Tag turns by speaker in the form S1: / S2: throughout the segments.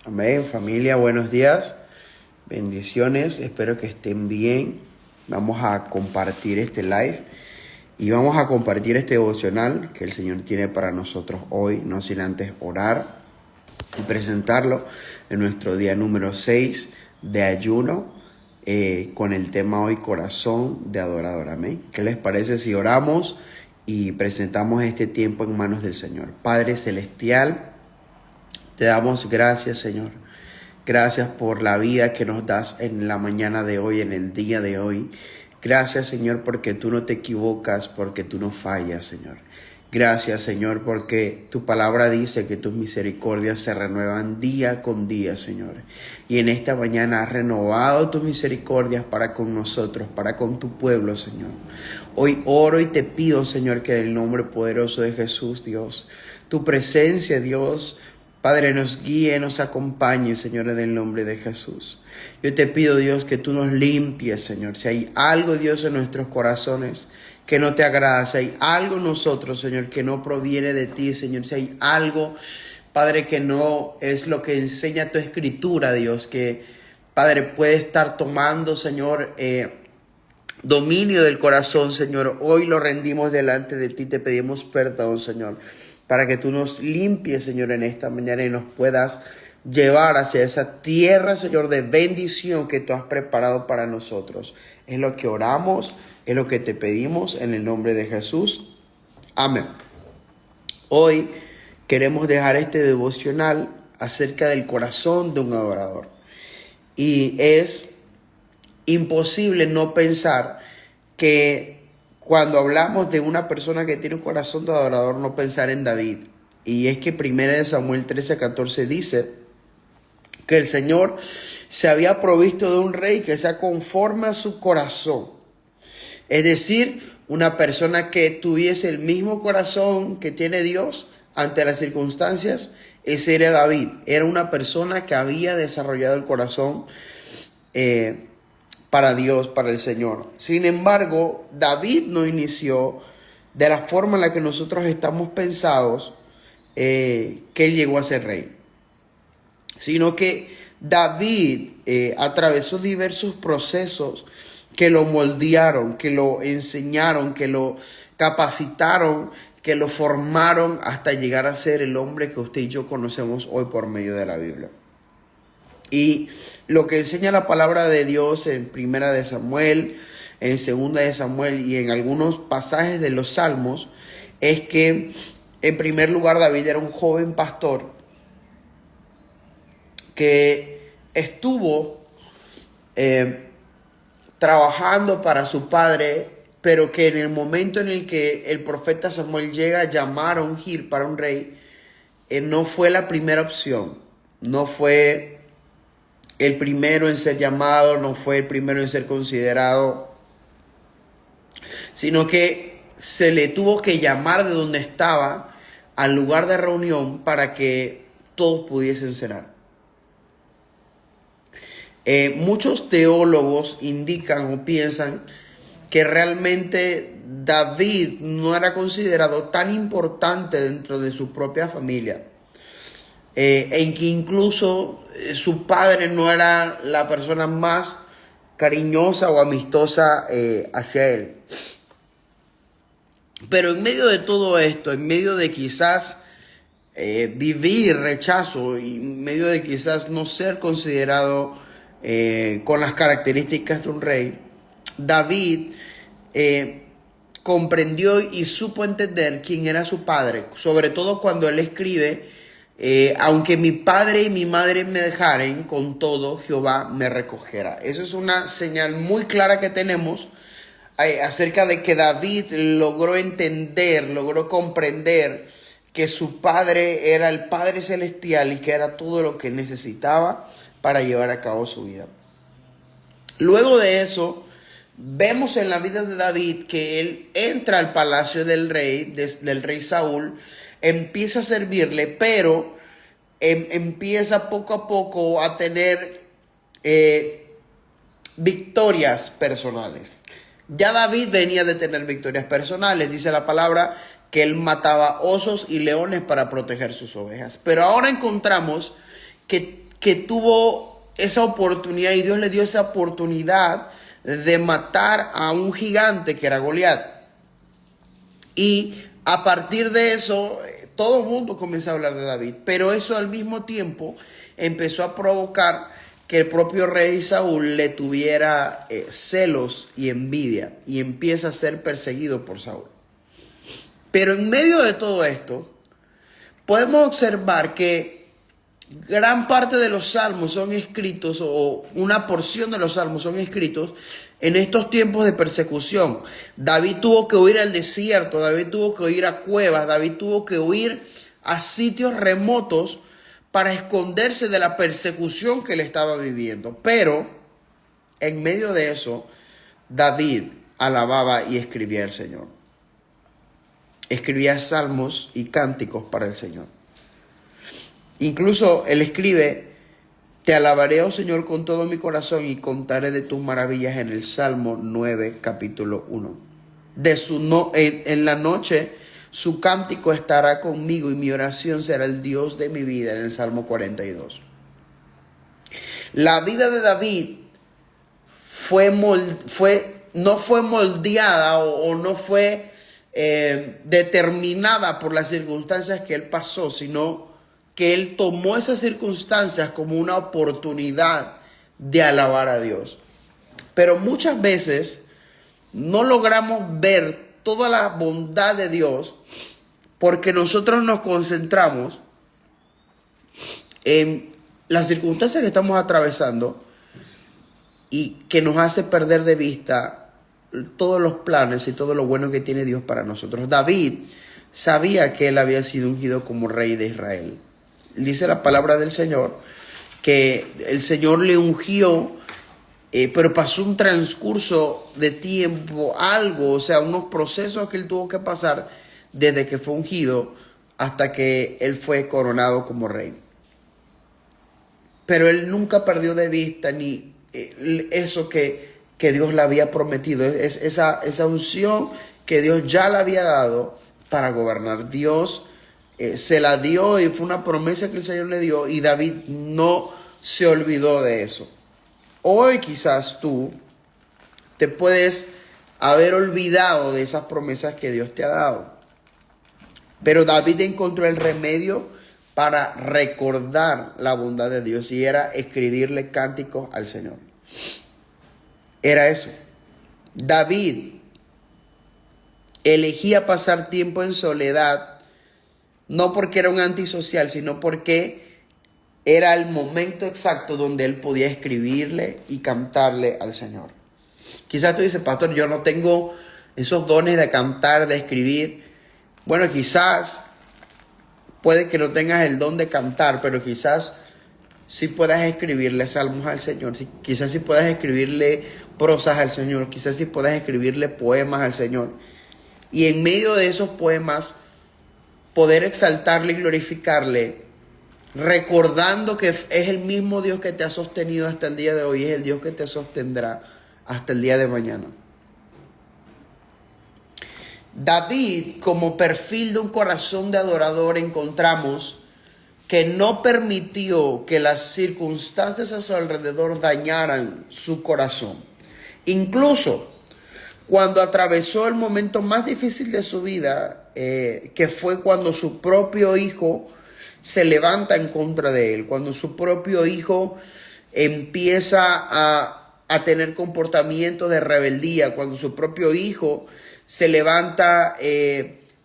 S1: Amén, familia, buenos días, bendiciones, espero que estén bien. Vamos a compartir este live y vamos a compartir este devocional que el Señor tiene para nosotros hoy, no sin antes orar y presentarlo en nuestro día número 6 de ayuno, con el tema hoy, corazón de adorador. Amén. ¿Qué les parece si oramos y presentamos este tiempo en manos del Señor? Padre Celestial, te damos gracias, Señor. Gracias por la vida que nos das en la mañana de hoy, en el día de hoy. Gracias, Señor, porque tú no te equivocas, porque tú no fallas, Señor. Gracias, Señor, porque tu palabra dice que tus misericordias se renuevan día con día, Señor. Y en esta mañana has renovado tus misericordias para con nosotros, para con tu pueblo, Señor. Hoy oro y te pido, Señor, que en el nombre poderoso de Jesús, Dios, tu presencia, Dios, Padre, nos guíe, nos acompañe, Señor, en el nombre de Jesús. Yo te pido, Dios, que tú nos limpies, Señor. Si hay algo, Dios, en nuestros corazones que no te agrada, si hay algo en nosotros, Señor, que no proviene de ti, Señor, si hay algo, Padre, que no es lo que enseña tu escritura, Dios, que, Padre, puede estar tomando, Señor, dominio del corazón, Señor, hoy lo rendimos delante de ti, te pedimos perdón, Señor, para que tú nos limpies, Señor, en esta mañana y nos puedas llevar hacia esa tierra, Señor, de bendición que tú has preparado para nosotros. Es lo que oramos, es lo que te pedimos en el nombre de Jesús. Amén. Hoy queremos dejar este devocional acerca del corazón de un adorador. Y es imposible no pensar que cuando hablamos de una persona que tiene un corazón de adorador, no pensar en David. Y es que 1 Samuel 13:14 dice que el Señor se había provisto de un rey que sea conforme a su corazón. Es decir, una persona que tuviese el mismo corazón que tiene Dios ante las circunstancias. Ese era David. Era una persona que había desarrollado el corazón para Dios, para el Señor. Sin embargo, David no inició de la forma en la que nosotros estamos pensados que él llegó a ser rey, sino que David atravesó diversos procesos que lo moldearon, que lo enseñaron, que lo capacitaron, que lo formaron hasta llegar a ser el hombre que usted y yo conocemos hoy por medio de la Biblia. Y lo que enseña la palabra de Dios en 1 de Samuel, en 2 de Samuel y en algunos pasajes de los Salmos es que, en primer lugar, David era un joven pastor que estuvo trabajando para su padre, pero que en el momento en el que el profeta Samuel llega a llamar a ungir para un rey, no fue la primera opción, no fue el primero en ser llamado, no fue el primero en ser considerado, sino que se le tuvo que llamar de donde estaba al lugar de reunión para que todos pudiesen cenar. Muchos teólogos indican o piensan que realmente David no era considerado tan importante dentro de su propia familia, en que incluso su padre no era la persona más cariñosa o amistosa hacia él. Pero en medio de todo esto, en medio de quizás vivir rechazo, y en medio de quizás no ser considerado con las características de un rey, David comprendió y supo entender quién era su padre, sobre todo cuando él escribe: aunque mi padre y mi madre me dejaren, con todo Jehová me recogerá. Eso es una señal muy clara que tenemos acerca de que David logró entender, logró comprender que su padre era el Padre Celestial y que era todo lo que necesitaba para llevar a cabo su vida. Luego de eso, vemos en la vida de David que él entra al palacio del rey Saúl, empieza a servirle, pero empieza poco a poco a tener victorias personales. Ya David venía de tener victorias personales, dice la palabra que él mataba osos y leones para proteger sus ovejas. Pero ahora encontramos que que tuvo esa oportunidad y Dios le dio esa oportunidad de matar a un gigante que era Goliat. Y a partir de eso, todo el mundo comenzó a hablar de David, pero eso al mismo tiempo empezó a provocar que el propio rey Saúl le tuviera celos y envidia y empieza a ser perseguido por Saúl. Pero en medio de todo esto, podemos observar que gran parte de los salmos son escritos, o una porción de los salmos son escritos en estos tiempos de persecución. David tuvo que huir al desierto, David tuvo que huir a cuevas, David tuvo que huir a sitios remotos para esconderse de la persecución que él estaba viviendo. Pero en medio de eso, David alababa y escribía al Señor. Escribía salmos y cánticos para el Señor. Incluso él escribe: te alabaré, oh Señor, con todo mi corazón y contaré de tus maravillas, en el Salmo 9, capítulo 1. En la noche su cántico estará conmigo y mi oración será el Dios de mi vida, en el Salmo 42. La vida de David no fue moldeada o no fue determinada por las circunstancias que él pasó, sino que él tomó esas circunstancias como una oportunidad de alabar a Dios. Pero muchas veces no logramos ver toda la bondad de Dios porque nosotros nos concentramos en las circunstancias que estamos atravesando y que nos hace perder de vista todos los planes y todo lo bueno que tiene Dios para nosotros. David sabía que él había sido ungido como rey de Israel. Dice la palabra del Señor que el Señor le ungió, pero pasó un transcurso de tiempo, unos procesos que él tuvo que pasar desde que fue ungido hasta que él fue coronado como rey. Pero él nunca perdió de vista ni eso que Dios le había prometido, esa unción que Dios ya le había dado para gobernar. Dios se la dio y fue una promesa que el Señor le dio, y David no se olvidó de eso. Hoy quizás tú te puedes haber olvidado de esas promesas que Dios te ha dado, pero David encontró el remedio para recordar la bondad de Dios, y era escribirle cánticos al Señor. Era eso. David elegía pasar tiempo en soledad, no porque era un antisocial, sino porque era el momento exacto donde él podía escribirle y cantarle al Señor. Quizás tú dices: pastor, yo no tengo esos dones de cantar, de escribir. Bueno, quizás puede que no tengas el don de cantar, pero quizás sí puedas escribirle salmos al Señor, quizás sí puedas escribirle prosas al Señor, quizás sí puedas escribirle poemas al Señor. Y en medio de esos poemas poder exaltarle y glorificarle, recordando que es el mismo Dios que te ha sostenido hasta el día de hoy, es el Dios que te sostendrá hasta el día de mañana. David, como perfil de un corazón de adorador, encontramos que no permitió que las circunstancias a su alrededor dañaran su corazón. Incluso cuando atravesó el momento más difícil de su vida, que fue cuando su propio hijo se levanta en contra de él, cuando su propio hijo empieza a tener comportamientos de rebeldía, cuando su propio hijo se levanta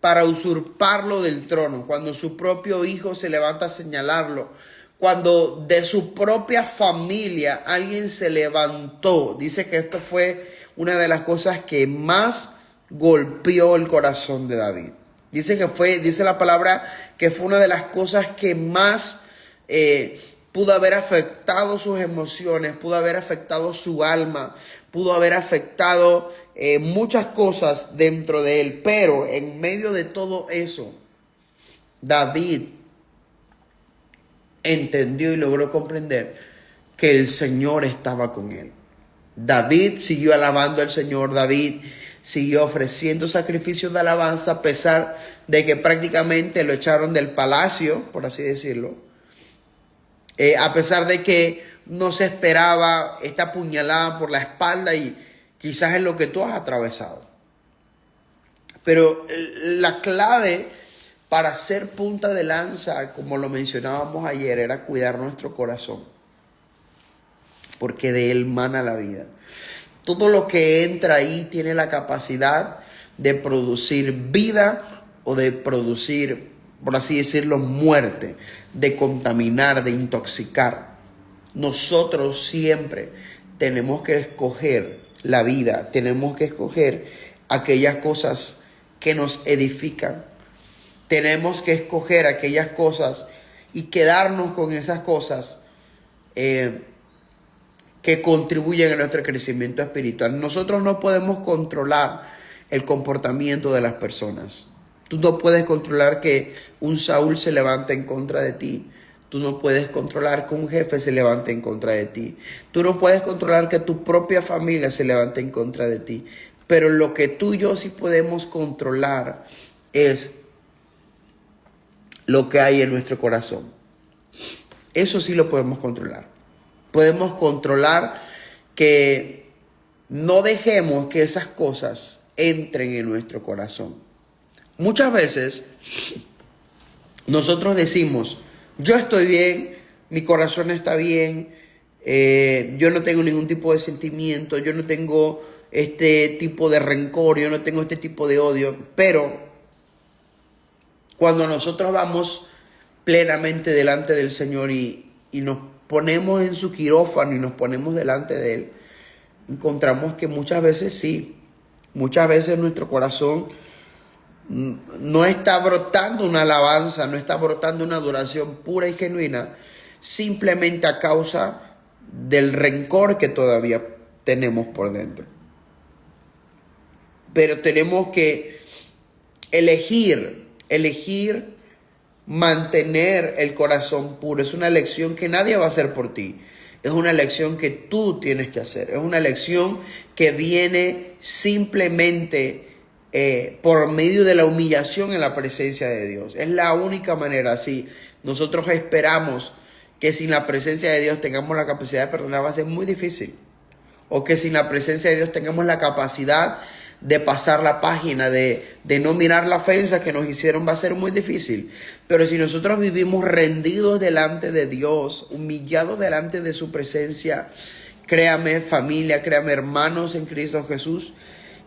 S1: para usurparlo del trono, cuando su propio hijo se levanta a señalarlo, cuando de su propia familia alguien se levantó. Dice que esto fue una de las cosas que más golpeó el corazón de David. Dice la palabra que fue una de las cosas que más pudo haber afectado sus emociones, pudo haber afectado su alma, pudo haber afectado muchas cosas dentro de él. Pero en medio de todo eso, David entendió y logró comprender que el Señor estaba con él. David siguió alabando al Señor. David siguió ofreciendo sacrificios de alabanza, a pesar de que prácticamente lo echaron del palacio, por así decirlo. A pesar de que no se esperaba esta puñalada por la espalda y quizás es lo que tú has atravesado. Pero la clave para ser punta de lanza, como lo mencionábamos ayer, era cuidar nuestro corazón, porque de él mana la vida. Todo lo que entra ahí tiene la capacidad de producir vida o de producir, por así decirlo, muerte, de contaminar, de intoxicar. Nosotros siempre tenemos que escoger la vida, tenemos que escoger aquellas cosas que nos edifican. Tenemos que escoger aquellas cosas y quedarnos con esas cosas que contribuyen a nuestro crecimiento espiritual. Nosotros no podemos controlar el comportamiento de las personas. Tú no puedes controlar que un Saúl se levante en contra de ti. Tú no puedes controlar que un jefe se levante en contra de ti. Tú no puedes controlar que tu propia familia se levante en contra de ti. Pero lo que tú y yo sí podemos controlar es lo que hay en nuestro corazón. Eso sí lo podemos controlar. Podemos controlar que no dejemos que esas cosas entren en nuestro corazón. Muchas veces nosotros decimos, yo estoy bien, mi corazón está bien, yo no tengo ningún tipo de sentimiento, yo no tengo este tipo de rencor, yo no tengo este tipo de odio, pero cuando nosotros vamos plenamente delante del Señor y nos ponemos en su quirófano y nos ponemos delante de Él, encontramos que muchas veces sí, muchas veces nuestro corazón no está brotando una alabanza, no está brotando una adoración pura y genuina, simplemente a causa del rencor que todavía tenemos por dentro. Pero tenemos que elegir mantener el corazón puro. Es una elección que nadie va a hacer por ti. Es una elección que tú tienes que hacer. Es una elección que viene simplemente por medio de la humillación en la presencia de Dios. Es la única manera. Si nosotros esperamos que sin la presencia de Dios tengamos la capacidad de perdonar, va a ser muy difícil. O que sin la presencia de Dios tengamos la capacidad de pasar la página, de no mirar la ofensa que nos hicieron, va a ser muy difícil. Pero si nosotros vivimos rendidos delante de Dios, humillados delante de su presencia, créame familia, créame hermanos en Cristo Jesús,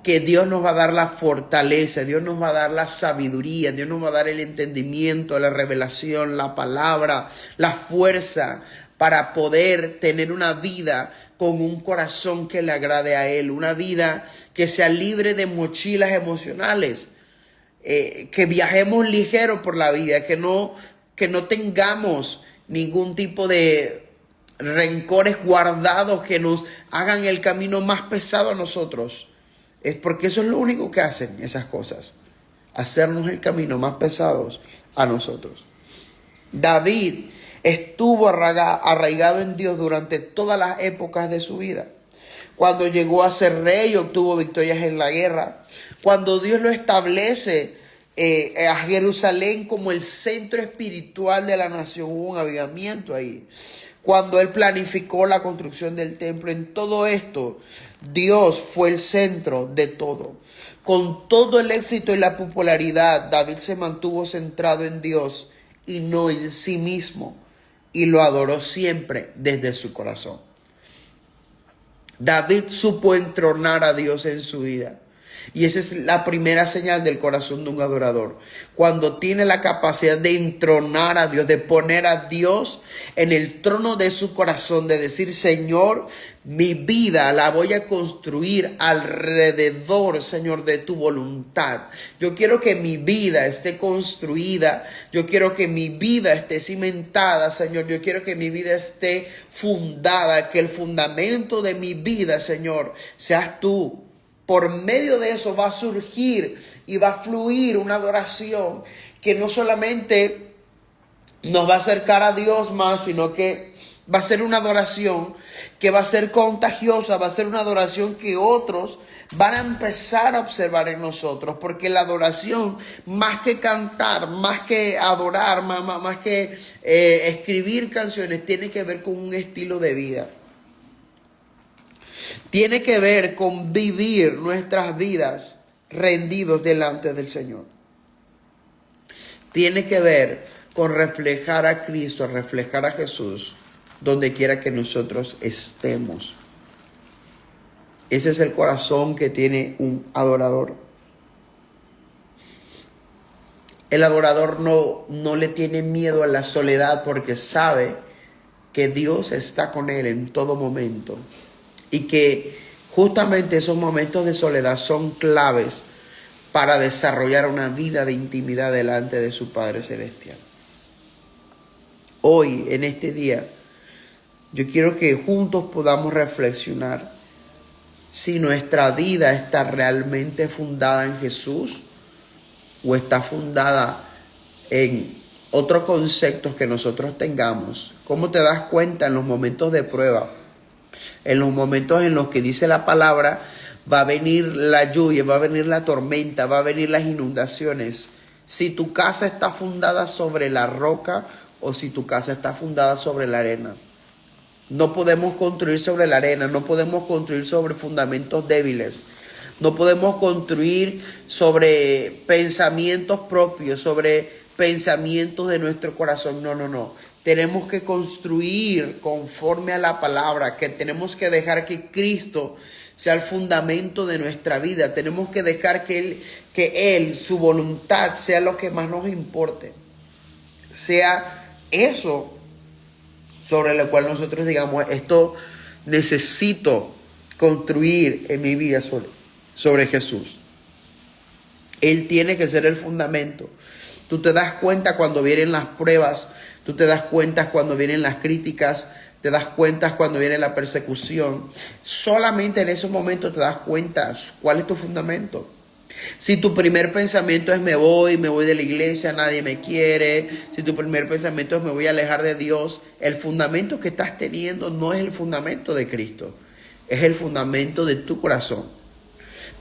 S1: que Dios nos va a dar la fortaleza, Dios nos va a dar la sabiduría, Dios nos va a dar el entendimiento, la revelación, la palabra, la fuerza para poder tener una vida con un corazón que le agrade a Él, una vida que sea libre de mochilas emocionales, que viajemos ligero por la vida, que no tengamos ningún tipo de rencores guardados que nos hagan el camino más pesado a nosotros. Es porque eso es lo único que hacen esas cosas, hacernos el camino más pesados a nosotros. David estuvo arraigado en Dios durante todas las épocas de su vida. Cuando llegó a ser rey, obtuvo victorias en la guerra. Cuando Dios lo establece a Jerusalén como el centro espiritual de la nación, hubo un avivamiento ahí. Cuando Él planificó la construcción del templo, en todo esto, Dios fue el centro de todo. Con todo el éxito y la popularidad, David se mantuvo centrado en Dios y no en sí mismo, y lo adoró siempre desde su corazón. David supo entronar a Dios en su vida. Y esa es la primera señal del corazón de un adorador. Cuando tiene la capacidad de entronar a Dios, de poner a Dios en el trono de su corazón, de decir, Señor, mi vida la voy a construir alrededor, Señor, de tu voluntad. Yo quiero que mi vida esté construida. Yo quiero que mi vida esté cimentada, Señor. Yo quiero que mi vida esté fundada, que el fundamento de mi vida, Señor, seas tú. Por medio de eso va a surgir y va a fluir una adoración que no solamente nos va a acercar a Dios más, sino que Va a ser una adoración que va a ser contagiosa, va a ser una adoración que otros van a empezar a observar en nosotros, porque la adoración, más que cantar, más que adorar, más que escribir canciones, tiene que ver con un estilo de vida. Tiene que ver con vivir nuestras vidas rendidos delante del Señor. Tiene que ver con reflejar a Cristo, reflejar a Jesús, donde quiera que nosotros estemos. Ese es el corazón que tiene un adorador. El adorador no le tiene miedo a la soledad porque sabe que Dios está con él en todo momento. Y que justamente esos momentos de soledad son claves para desarrollar una vida de intimidad delante de su Padre Celestial. Hoy, en este día, yo quiero que juntos podamos reflexionar si nuestra vida está realmente fundada en Jesús o está fundada en otros conceptos que nosotros tengamos. ¿Cómo te das cuenta en los momentos de prueba? En los momentos en los que dice la palabra, va a venir la lluvia, va a venir la tormenta, va a venir las inundaciones. Si tu casa está fundada sobre la roca o si tu casa está fundada sobre la arena. No podemos construir sobre la arena, no podemos construir sobre fundamentos débiles. No podemos construir sobre pensamientos propios, sobre pensamientos de nuestro corazón. No. Tenemos que construir conforme a la palabra, que tenemos que dejar que Cristo sea el fundamento de nuestra vida. Tenemos que dejar que Él, su voluntad, sea lo que más nos importe. Sea eso sobre lo cual nosotros digamos, esto necesito construir en mi vida sobre Jesús. Él tiene que ser el fundamento. Tú te das cuenta cuando vienen las pruebas, tú te das cuenta cuando vienen las críticas, te das cuenta cuando viene la persecución. Solamente en esos momentos te das cuenta cuál es tu fundamento. Si tu primer pensamiento es me voy de la iglesia, nadie me quiere. Si tu primer pensamiento es me voy a alejar de Dios, el fundamento que estás teniendo no es el fundamento de Cristo, es el fundamento de tu corazón.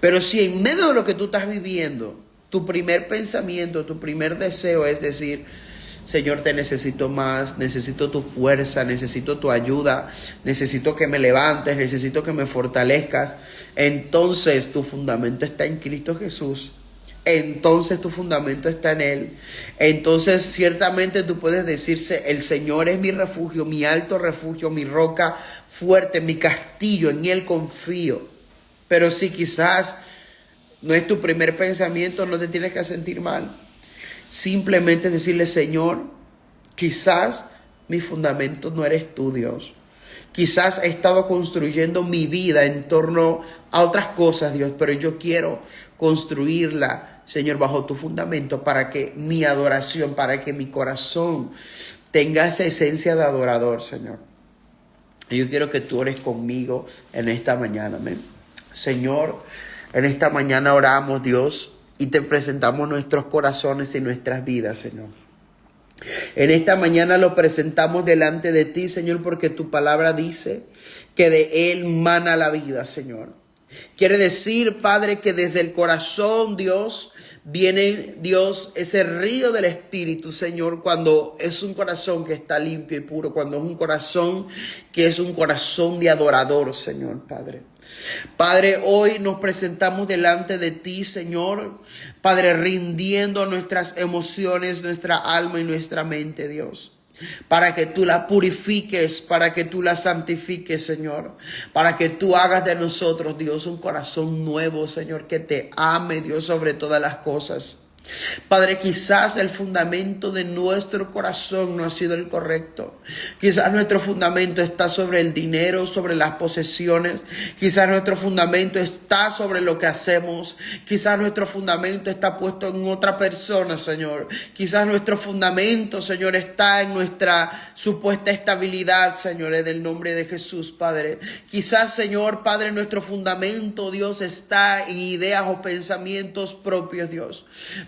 S1: Pero si en medio de lo que tú estás viviendo, tu primer pensamiento, tu primer deseo es decir, Señor, te necesito más, necesito tu fuerza, necesito tu ayuda, necesito que me levantes, necesito que me fortalezcas. Entonces tu fundamento está en Cristo Jesús. Entonces tu fundamento está en Él. Entonces ciertamente tú puedes decirse, el Señor es mi refugio, mi alto refugio, mi roca fuerte, mi castillo, en Él confío. Pero si quizás no es tu primer pensamiento, no te tienes que sentir mal. Simplemente decirle, Señor, quizás mi fundamento no eres tú, Dios. Quizás he estado construyendo mi vida en torno a otras cosas, Dios, pero yo quiero construirla, Señor, bajo tu fundamento para que mi adoración, para que mi corazón tenga esa esencia de adorador, Señor. Y yo quiero que tú ores conmigo en esta mañana, amén. Señor, en esta mañana oramos, Dios, y te presentamos nuestros corazones y nuestras vidas, Señor. En esta mañana lo presentamos delante de ti, Señor, porque tu palabra dice que de Él mana la vida, Señor. Quiere decir, Padre, que desde el corazón, Dios, viene, Dios, ese río del Espíritu, Señor, cuando es un corazón que está limpio y puro, cuando es un corazón que es un corazón de adorador, Señor, Padre. Padre, hoy nos presentamos delante de ti, Señor, Padre, rindiendo nuestras emociones, nuestra alma y nuestra mente, Dios, para que tú la purifiques, para que tú la santifiques, Señor, para que tú hagas de nosotros, Dios, un corazón nuevo, Señor, que te ame, Dios, sobre todas las cosas. Padre, quizás el fundamento de nuestro corazón no ha sido el correcto. Quizás nuestro fundamento está sobre el dinero, sobre las posesiones. Quizás nuestro fundamento está sobre lo que hacemos. Quizás nuestro fundamento está puesto en otra persona, Señor. Quizás nuestro fundamento, Señor, está en nuestra supuesta estabilidad, Señor, en el nombre de Jesús, Padre. Quizás, Señor, Padre, nuestro fundamento, Dios, está en ideas o pensamientos propios, Dios.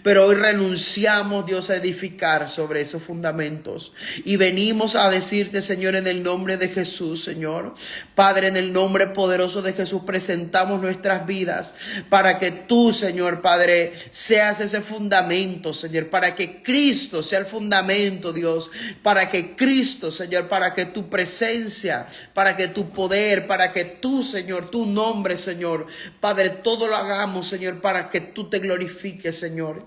S1: pero hoy renunciamos, Dios, a edificar sobre esos fundamentos. Y venimos a decirte, Señor, en el nombre de Jesús, Señor. Padre, en el nombre poderoso de Jesús, presentamos nuestras vidas para que tú, Señor, Padre, seas ese fundamento, Señor, para que Cristo sea el fundamento, Dios, para que Cristo, Señor, para que tu presencia, para que tu poder, para que tú, Señor, tu nombre, Señor, Padre, todo lo hagamos, Señor, para que tú te glorifiques, Señor.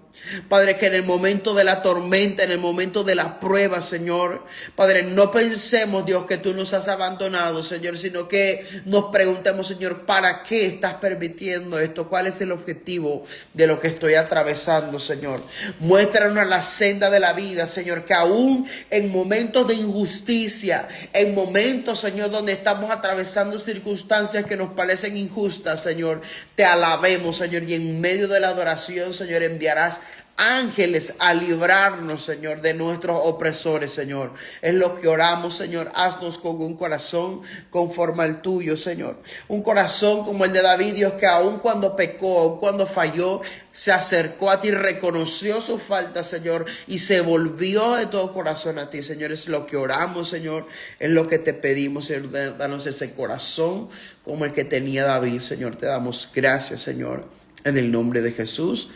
S1: Padre, que en el momento de la tormenta, en el momento de la prueba, Señor, Padre, no pensemos, Dios, que tú nos has abandonado, Señor, sino que nos preguntemos, Señor, ¿para qué estás permitiendo esto? ¿Cuál es el objetivo de lo que estoy atravesando, Señor? Muéstranos la senda de la vida, Señor, que aún en momentos de injusticia, en momentos, Señor, donde estamos atravesando circunstancias que nos parecen injustas, Señor, te alabemos, Señor, y en medio de la adoración, Señor, enviarás ángeles a librarnos, Señor, de nuestros opresores, Señor. Es lo que oramos, Señor. Haznos con un corazón conforme al tuyo, Señor. Un corazón como el de David, Dios, que aun cuando pecó, aun cuando falló, se acercó a ti, reconoció su falta, Señor, y se volvió de todo corazón a ti, Señor. Es lo que oramos, Señor. Es lo que te pedimos, Señor. Danos ese corazón como el que tenía David, Señor. Te damos gracias, Señor, en el nombre de Jesús.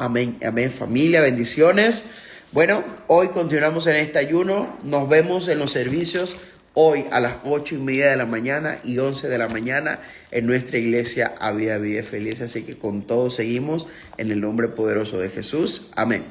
S1: Amén, amén, familia, bendiciones. Bueno, hoy continuamos en este ayuno. Nos vemos en los servicios hoy a las 8:30 de la mañana y 11 de la mañana en nuestra iglesia Vida Feliz. Así que con todo seguimos en el nombre poderoso de Jesús. Amén.